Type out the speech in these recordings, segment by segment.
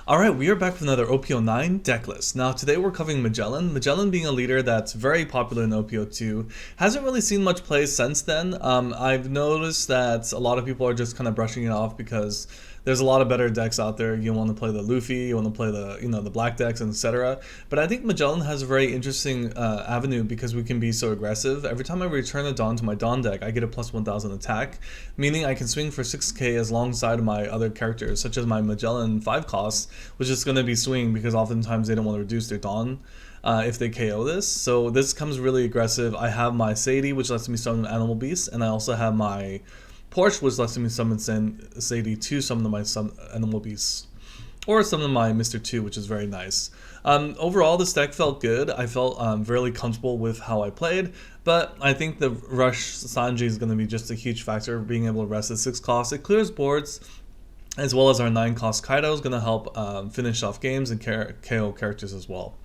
Alright, we are back with another OP09 deck list. Now today we're covering Magellan. Magellan being a leader that's very popular in OP02. Hasn't really seen much play since then. I've noticed that a lot of people are just kind of brushing it off because there's a lot of better decks out there. You want to play the Luffy, you want to play the the black decks, and etc. But I think Magellan has a very interesting avenue because we can be so aggressive. Every time I return a Dawn to my Dawn deck, I get a plus 1000 attack, meaning I can swing for 6k alongside my other characters, such as my Magellan 5 cost, which is going to be swinging because oftentimes they don't want to reduce their Dawn if they KO this. So this comes really aggressive. I have my Sadie, which lets me summon Animal Beast, and I also have my Porsche, which lets me summon Sadie to summon my Animal Beasts, or summon my Mr. 2, which is very nice. Overall, this deck felt good. I felt really comfortable with how I played, but I think the Rush Sanji is going to be just a huge factor, being able to rest at 6 costs. It clears boards, as well as our 9 cost Kaido is going to help finish off games and KO characters as well.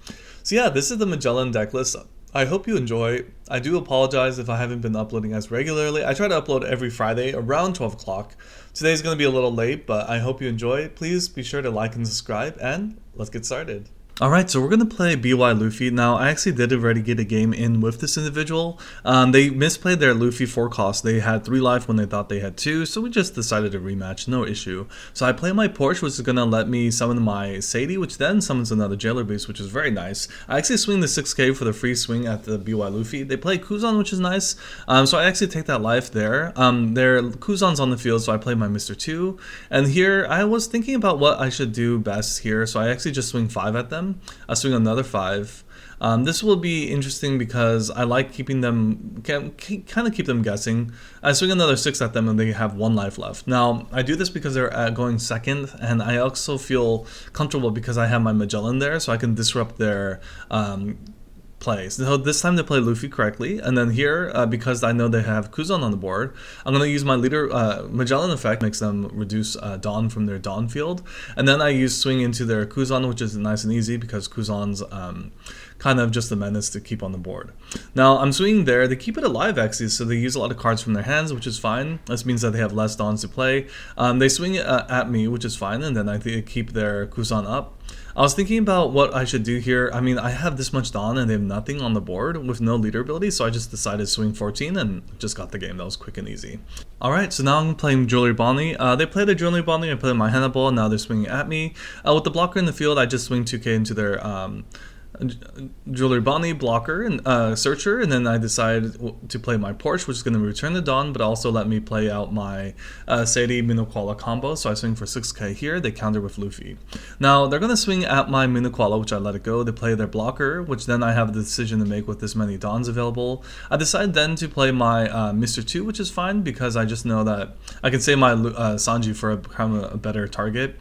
So yeah, this is the Magellan deck list. I hope you enjoy. I do apologize if I haven't been uploading as regularly. I try to upload every Friday around 12 o'clock. Today's going to be a little late, but I hope you enjoy. Please be sure to like and subscribe, and let's get started. Alright, so we're going to play BY Luffy. Now, I actually did already get a game in with this individual. They misplayed their Luffy 4 cost. They had 3 life when they thought they had 2, so we just decided to rematch, no issue. So I play my Porsche, which is going to let me summon my Sadie, which then summons another Jailer Beast, which is very nice. I actually swing the 6k for the free swing at the BY Luffy. They play Kuzan, which is nice, so I actually take that life there. Their Kuzan's on the field, so I play my Mr. 2. And here, I was thinking about what I should do best here, so I actually just swing 5 at them. I swing another 5. This will be interesting because I like keeping them, kind of keep them guessing. I swing another 6 at them and they have 1 life left. Now, I do this because they're going second, and I also feel comfortable because I have my Magellan there, so I can disrupt their plays. So this time they play Luffy correctly, and then here, because I know they have Kuzan on the board, I'm going to use my leader Magellan effect, makes them reduce Dawn from their Dawn field, and then I use swing into their Kuzan, which is nice and easy because Kuzan's kind of just a menace to keep on the board. Now I'm swinging there. They keep it alive actually, so they use a lot of cards from their hands, which is fine. This means that they have less Dawns to play. They swing it at me, which is fine, and then I keep their Kuzan up. I was thinking about what I should do here. I mean, I have this much Dawn and they have nothing on the board with no leader ability, so I just decided to swing 14 and just got the game. That was quick and easy. Alright, so now I'm playing Jewelry Bonney. They play the Jewelry Bonney, I play my Hannibal, and now they're swinging at me. With the blocker in the field, I just swing 2k into their Jewelry Bonney blocker and searcher, and then I decide to play my Porsche, which is going to return the Dawn, but also let me play out my Sadie Minokwala combo. So I swing for 6k here. They counter with Luffy. Now they're going to swing at my Minokwala, which I let it go. They play their blocker, which then I have the decision to make with this many Dawns available. I decide then to play my Mr. 2, which is fine because I just know that I can save my Sanji for a better target.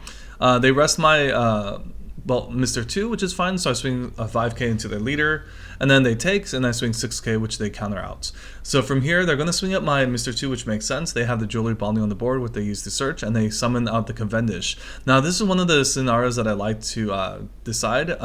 They rest my Mr. 2, which is fine, so I swing a 5k into their leader, and then they take, and I swing 6k, which they counter out. So from here, they're going to swing at my Mr. 2, which makes sense. They have the Jewelry Bonney on the board, which they use to search, and they summon out the Cavendish. Now, this is one of the scenarios that I like to decide.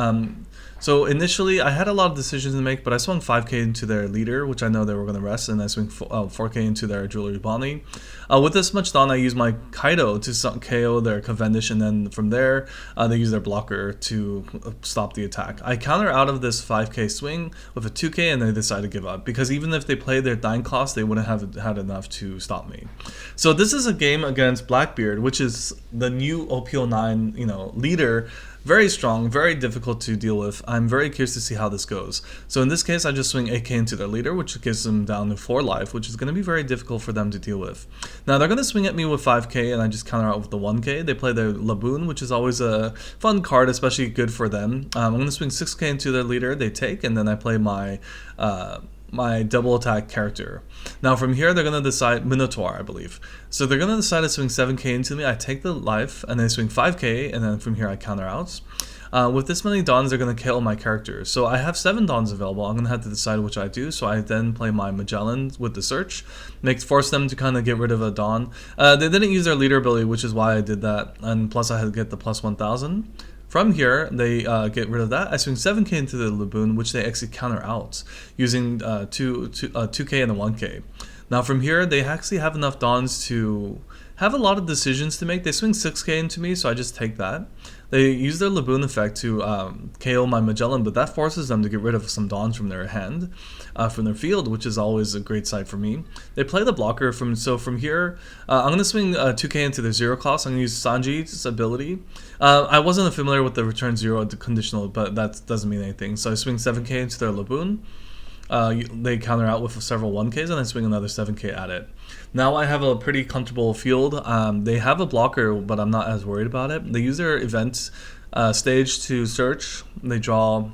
So initially, I had a lot of decisions to make, but I swung 5k into their leader, which I know they were going to rest, and I swing 4k into their Jewelry Bonney. With this much Dawn, I use my Kaido to KO their Cavendish, and then from there, they use their blocker to stop the attack. I counter out of this 5k swing with a 2k, and they decide to give up, because even if they play their 9 cost, they wouldn't have had enough to stop me. So this is a game against Blackbeard, which is the new OP09, leader. Very strong, very difficult to deal with. I'm very curious to see how this goes. So in this case, I just swing 8k into their leader, which gives them down to 4 life, which is going to be very difficult for them to deal with. Now they're going to swing at me with 5k, and I just counter out with the 1k. They play their Laboon, which is always a fun card, especially good for them. I'm going to swing 6k into their leader. They take, and then I play my double attack character. Now from here, they're going to decide Minotaur, I believe. So they're going to decide to swing 7k into me. I take the life, and they swing 5k, and then from here I counter out. With this many Dawns, they're going to KO my characters. So I have 7 Dawns available. I'm going to have to decide which I do. So I then play my Magellan with the search. Force them to kind of get rid of a Dawn. They didn't use their leader ability, which is why I did that. And plus I had to get the plus 1000. From here, they get rid of that. I swing 7k into the Laboon, which they actually counter out using 2k and a 1k. Now from here, they actually have enough Dawns to have a lot of decisions to make. They swing 6k into me, so I just take that. They use their Laboon effect to KO my Magellan, but that forces them to get rid of some Dawns from their hand, from their field, which is always a great sight for me. They play the blocker from here. I'm going to swing 2k into their 0 cost. I'm going to use Sanji's ability. I wasn't familiar with the return 0 conditional, but that doesn't mean anything. So I swing 7k into their Laboon. They counter out with several 1Ks, and I swing another 7k at it. Now I have a pretty comfortable field. They have a blocker, but I'm not as worried about it. They use their event stage to search. They draw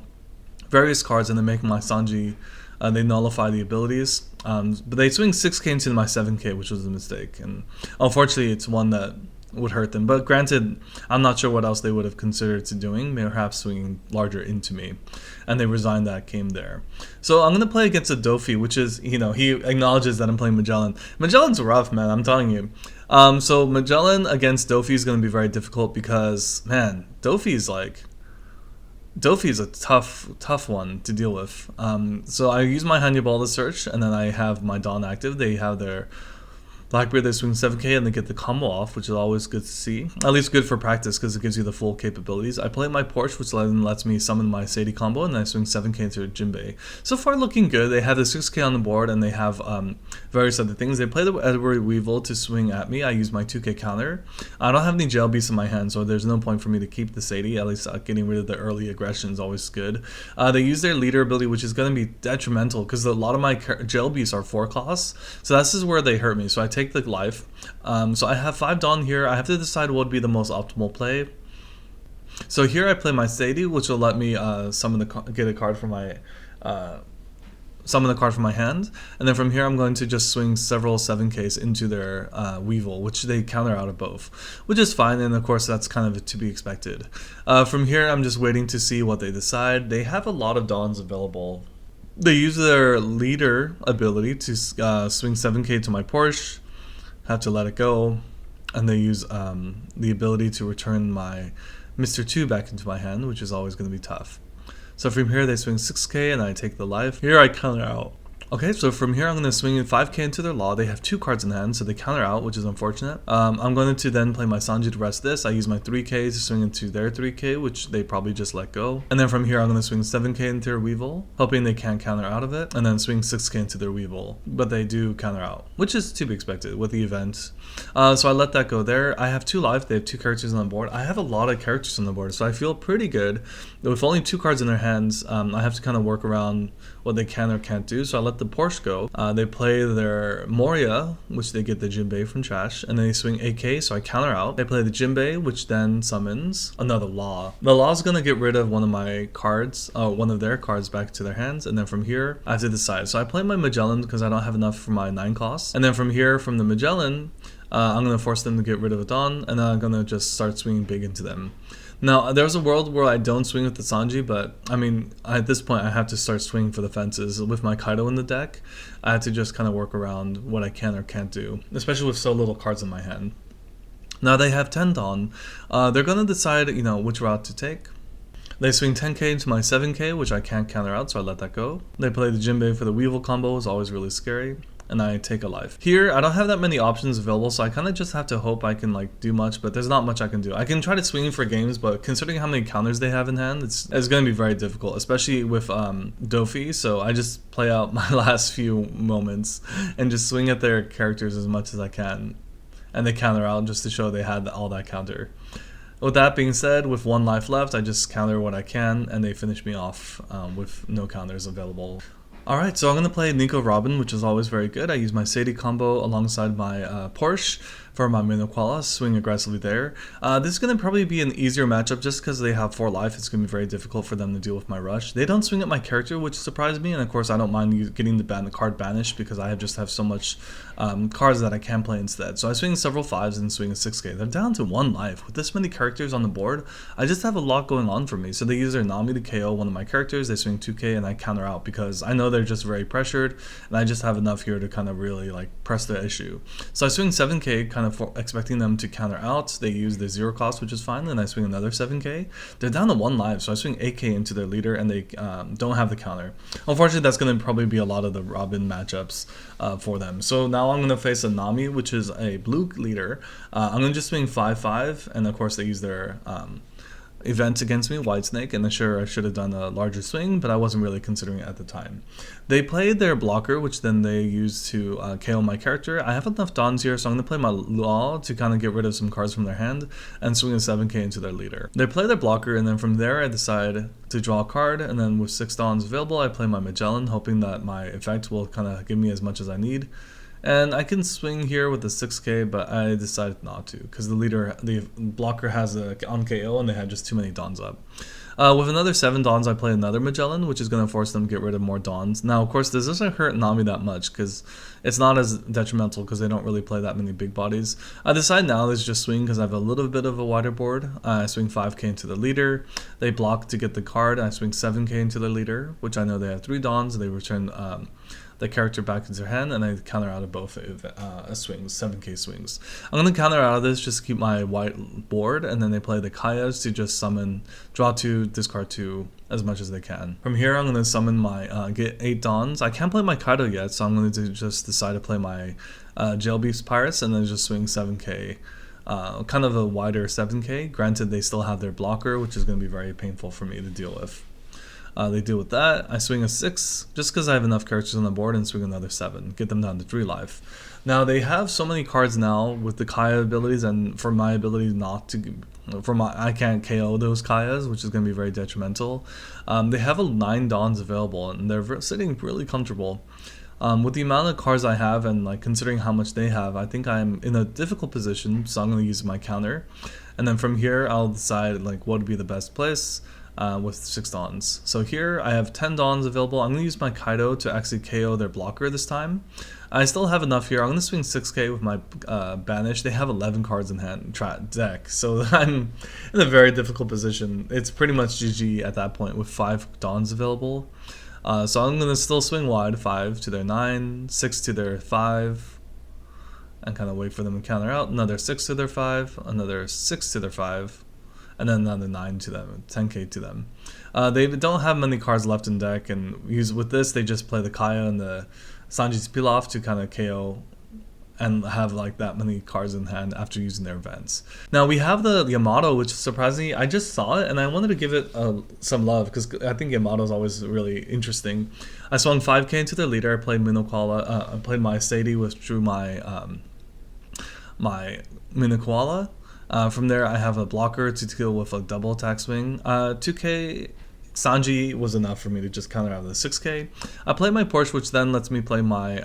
various cards, and they make my Sanji. They nullify the abilities. But they swing 6k into my 7k, which was a mistake. And unfortunately, it's one that would hurt them. But granted, I'm not sure what else they would have considered to doing, perhaps swinging larger into me. And they resigned that game there. So I'm going to play against a Dofi, which is, he acknowledges that I'm playing Magellan. Magellan's rough, man, I'm telling you. So Magellan against Dofi is going to be very difficult because, man, Dofi's a tough one to deal with. So I use my Hanya Ball to search, and then I have my Dawn active. They have their Blackbeard, they swing 7k and they get the combo off, which is always good to see. At least good for practice because it gives you the full capabilities. I play my Porsche, which then lets me summon my Sadie combo, and then I swing 7k into a Jinbei. So far looking good. They have the 6k on the board, and they have various other things. They play the Edward Weevil to swing at me. I use my 2k counter. I don't have any Jail Beasts in my hand, so there's no point for me to keep the Sadie. At least getting rid of the early aggression is always good. They use their leader ability, which is going to be detrimental because a lot of my Jail Beasts are 4 costs. So this is where they hurt me. So I take the life. So I have 5 Dawn here. I have to decide what would be the most optimal play. So here I play my Sadie, which will let me get a card from my summon the card from my hand, and then from here I'm going to just swing several 7Ks into their Weevil, which they counter out of both, which is fine, and of course that's kind of to be expected. From here I'm just waiting to see what they decide. They have a lot of Dawns available. They use their leader ability to swing 7k to my Porsche, have to let it go, and they use the ability to return my Mr. 2 back into my hand, which is always going to be tough. So from here they swing 6k and I take the life. Here I counter out. Okay, so from here I'm going to swing in 5k into their Law. They have 2 cards in hand, so they counter out, which is unfortunate. I'm going to then play my Sanji to rest this. I use my 3k to swing into their 3k, which they probably just let go. And then from here I'm going to swing 7k into their Weevil, hoping they can't counter out of it, and then swing 6k into their Weevil. But they do counter out, which is to be expected with the event. So I let that go there. I have 2 life. They have 2 characters on the board. I have a lot of characters on the board, so I feel pretty good. With only 2 cards in their hands, I have to kind of work around what they can or can't do, so I let the Porsche go. They play their Moria, which they get the Jinbei from trash, and then they swing 8k, so I counter out. They play the Jinbei, which then summons another Law. The Law is going to get rid of one of my cards, one of their cards back to their hands, and then from here, I have to decide. So I play my Magellan because I don't have enough for my 9 costs, and then from here, from the Magellan, I'm going to force them to get rid of a Dawn, and then I'm going to just start swinging big into them. Now, there's a world where I don't swing with the Sanji, but, I mean, at this point, I have to start swinging for the fences. With my Kaido in the deck, I have to just kind of work around what I can or can't do, especially with so little cards in my hand. Now, they have 10 Dawn. They're going to decide, which route to take. They swing 10k into my 7k, which I can't counter out, so I let that go. They play the Jinbei for the Weevil combo, is always really scary. And I take a life. Here, I don't have that many options available, so I kind of just have to hope I can do much, but there's not much I can do. I can try to swing for games, but considering how many counters they have in hand, it's going to be very difficult, especially with Dofi, so I just play out my last few moments and just swing at their characters as much as I can, and they counter out just to show they had all that counter. With that being said, with 1 life left, I just counter what I can, and they finish me off with no counters available. Alright, so I'm going to play Nico Robin, which is always very good. I use my Sadie combo alongside my Porsche for my Minoquala, swing aggressively there. This is going to probably be an easier matchup just because they have 4 life. It's going to be very difficult for them to deal with my rush. They don't swing at my character, which surprised me, and of course I don't mind getting the card banished because I just have so much cards that I can play instead. So I swing several 5s and swing a 6k. They're down to 1 life. With this many characters on the board, I just have a lot going on for me. So they use their Nami to KO one of my characters, they swing 2k and I counter out because I know they're just very pressured and I just have enough here to kind of really press the issue. So I swing 7k, kind of expecting them to counter out. They use the 0 cost, which is fine, and I swing another 7k. They're down to 1 life, so I swing 8k into their leader, and they don't have the counter. Unfortunately, that's going to probably be a lot of the Robin matchups for them. So now I'm going to face a Nami, which is a blue leader. I'm going to just swing 5-5, and of course they use their event against me, White Snake, and sure, I should have done a larger swing, but I wasn't really considering it at the time. They played their blocker, which then they used to KO my character. I have enough Dons here, so I'm going to play my Law to kind of get rid of some cards from their hand and swing a 7k into their leader. They play their blocker, and then from there I decide to draw a card, and then with 6 Dons available, I play my Magellan, hoping that my effect will kind of give me as much as I need. And I can swing here with the 6k, but I decided not to because the blocker has a on KO and they had just too many Dons up. With another 7 Dons, I play another Magellan, which is going to force them to get rid of more Dons. Now, of course, this doesn't hurt Nami that much because it's not as detrimental because they don't really play that many big bodies. I decide now to just swing because I have a little bit of a wider board. I swing 5k into the leader. They block to get the card. I swing 7k into the leader, which I know they have 3 Dons. They return the character back into their hand, and I counter out of both swings, 7k swings. I'm going to counter out of this just to keep my white board, and then they play the Kayas to just summon, draw 2, discard 2 as much as they can. From here, I'm going to summon my, get 8 Dons. I can't play my Kaido yet, so I'm going to just decide to play my Jail Beast Pirates, and then just swing 7k. Kind of a wider 7k. Granted, they still have their blocker, which is going to be very painful for me to deal with. They deal with that. I swing a 6 just because I have enough characters on the board, and swing another 7, get them down to 3 life. Now they have so many cards now with the Kaya abilities, and for my ability not to, I can't KO those Kayas, which is going to be very detrimental. They have 9 Dons available, and they're sitting really comfortable. With the amount of cards I have, and like considering how much they have, I think I'm in a difficult position, so I'm going to use my counter, and then from here I'll decide like what would be the best place. With 6 Dons. So here I have 10 Dons available. I'm going to use my Kaido to actually KO their blocker this time. I still have enough here. I'm going to swing 6k with my Banish. They have 11 cards in hand deck, so I'm in a very difficult position. It's pretty much GG at that point with 5 Dons available. So I'm going to still swing wide, 5 to their 9, 6 to their 5, and kind of wait for them to counter out. Another 6 to their 5, another 6 to their 5. And then another 9 to them, 10k to them. They don't have many cards left in deck, and with this they just play the Kaya and the Sanji's Pilaf to kind of KO and have like that many cards in hand after using their events. Now we have the Yamato, which surprisingly I just saw it and I wanted to give it some love because I think Yamato is always really interesting. I swung 5k into their leader. I played Minokwala. I played my Sadie, withdrew my my Minokwala. From there, I have a blocker to deal with a double attack swing. 2k Sanji was enough for me to just counter out of the 6k. I play my Porsche, which then lets me play my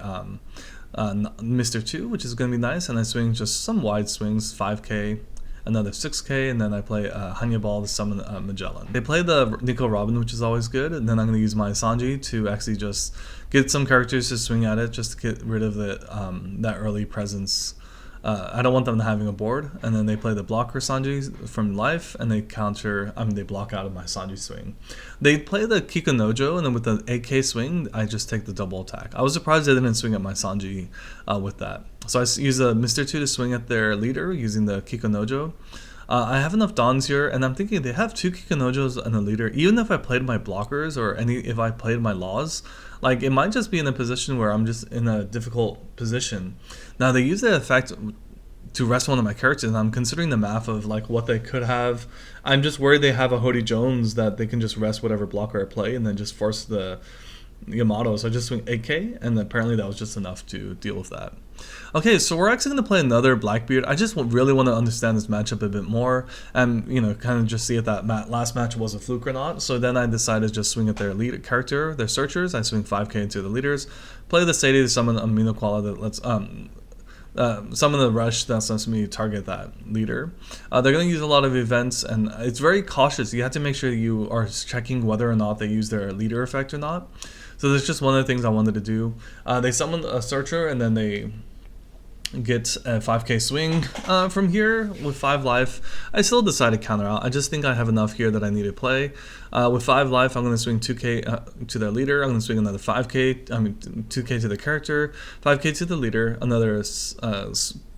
Mr. 2, which is going to be nice. And I swing just some wide swings, 5k, another 6k, and then I play Hanya Ball to summon Magellan. They play the Nico Robin, which is always good, and then I'm going to use my Sanji to actually just get some characters to swing at it, just to get rid of that early presence. I don't want them having a board, and then they play the blocker Sanji from life, and they they block out of my Sanji swing. They play the Kikunojo, and then with the 8k swing, I just take the double attack. I was surprised they didn't swing at my Sanji with that. So I use a Mr. 2 to swing at their leader using the Kikunojo. I have enough Dons here, and I'm thinking they have 2 Kikunojos and a leader. Even if I played my blockers or if I played my laws, like it might just be in a position where I'm just in a difficult position. Now they use the effect to rest one of my characters, and I'm considering the math of like what they could have. I'm just worried they have a Hody Jones that they can just rest whatever blocker I play and then just force the Yamato. So I just swing 8k, and apparently that was just enough to deal with that. Okay, so we're actually going to play another Blackbeard. I just really want to understand this matchup a bit more, and kind of just see if that last match was a fluke or not. So then I decided to just swing at their lead character, their searchers. I swing 5k into the leaders, play the Sadie to summon a Minokwala that lets summon the rush that lets me target that leader. They're going to use a lot of events, and it's very cautious. You have to make sure you are checking whether or not they use their leader effect or not. So that's just one of the things I wanted to do. They summoned a searcher, and then they get a 5k swing from here with 5 life. I still decided to counter out. I just think I have enough here that I need to play. With 5 life, I'm going to swing 2k to the leader. I'm going to swing another 5k, 2k to the character, 5k to the leader, another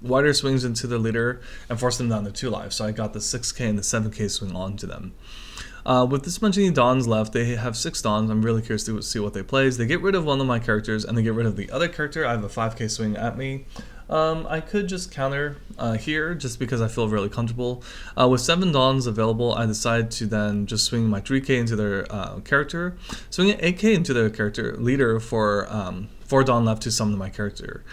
wider swings into the leader, and force them down to 2 life. So I got the 6k and the 7k swing onto them. With this much many Dons left, they have 6 Dons. I'm really curious to see what they play. They get rid of one of my characters, and they get rid of the other character. I have a 5k swing at me. I could just counter here just because I feel really comfortable. With 7 Dons available, I decide to then just swing my 3k into their character, swing an 8k into their character leader for 4 Don left to summon my character.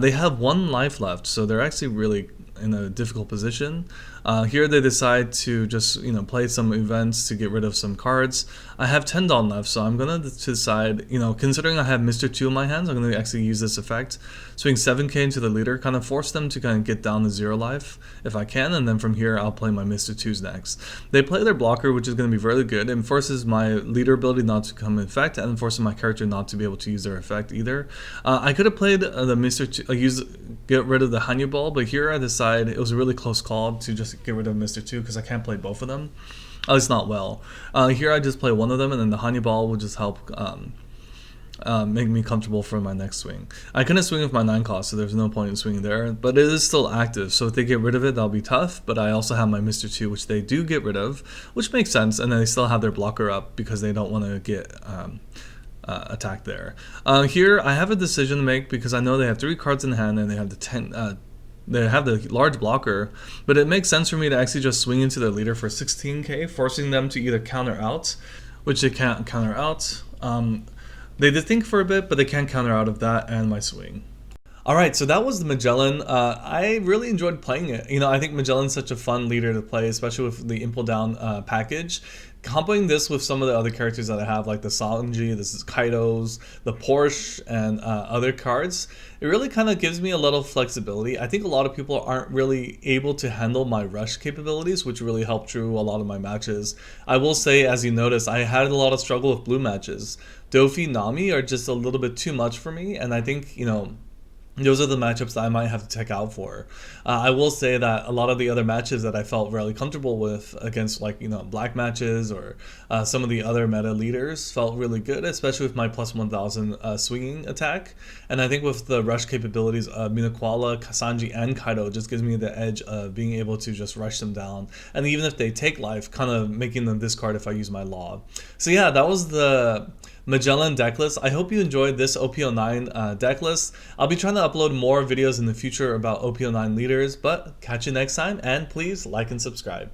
They have 1 life left, so they're actually really in a difficult position. Here they decide to just play some events to get rid of some cards. I have 10 Don left, so I'm gonna decide, considering I have Mr. 2 in my hands, I'm gonna actually use this effect, swing 7k into the leader, kind of force them to kind of get down to 0 life if I can, and then from here I'll play my Mr. 2s next. They play their blocker, which is going to be really good, and forces my leader ability not to come in effect, and forces my character not to be able to use their effect either. I could have played the Mr. 2, get rid of the Hanyu Ball, but here I decide it was a really close call to just get rid of Mr. 2 because I can't play both of them. At least not well. Here I just play one of them, and then the Hanyu Ball will just help make me comfortable for my next swing. I couldn't swing with my 9 cost, so there's no point in swinging there, but it is still active, so if they get rid of it, that'll be tough, but I also have my Mr. 2, which they do get rid of, which makes sense, and then they still have their blocker up because they don't want to get attacked there. Here, I have a decision to make because I know they have 3 cards in hand, and they have the large blocker, but it makes sense for me to actually just swing into their leader for 16k, forcing them to either counter out, which they can't counter out. They did think for a bit, but they can't counter out of that and my swing. Alright, so that was the Magellan. I really enjoyed playing it. I think Magellan's such a fun leader to play, especially with the Impel Down package. Comboing this with some of the other characters that I have, like the Sanji, this is Kaido's, the Porsche, and other cards, it really kind of gives me a little flexibility. I think a lot of people aren't really able to handle my rush capabilities, which really helped through a lot of my matches. I will say, as you notice, I had a lot of struggle with blue matches. Dofi, Nami are just a little bit too much for me, and I think, those are the matchups that I might have to check out for. I will say that a lot of the other matches that I felt really comfortable with against black matches or some of the other meta leaders felt really good, especially with my plus 1000 swinging attack. And I think with the rush capabilities of Minakwala, Sanji, and Kaido just gives me the edge of being able to just rush them down. And even if they take life, kind of making them discard if I use my law. So yeah, that was the Magellan decklist. I hope you enjoyed this OP09 decklist. I'll be trying to upload more videos in the future about OP09 leaders, but catch you next time, and please like and subscribe.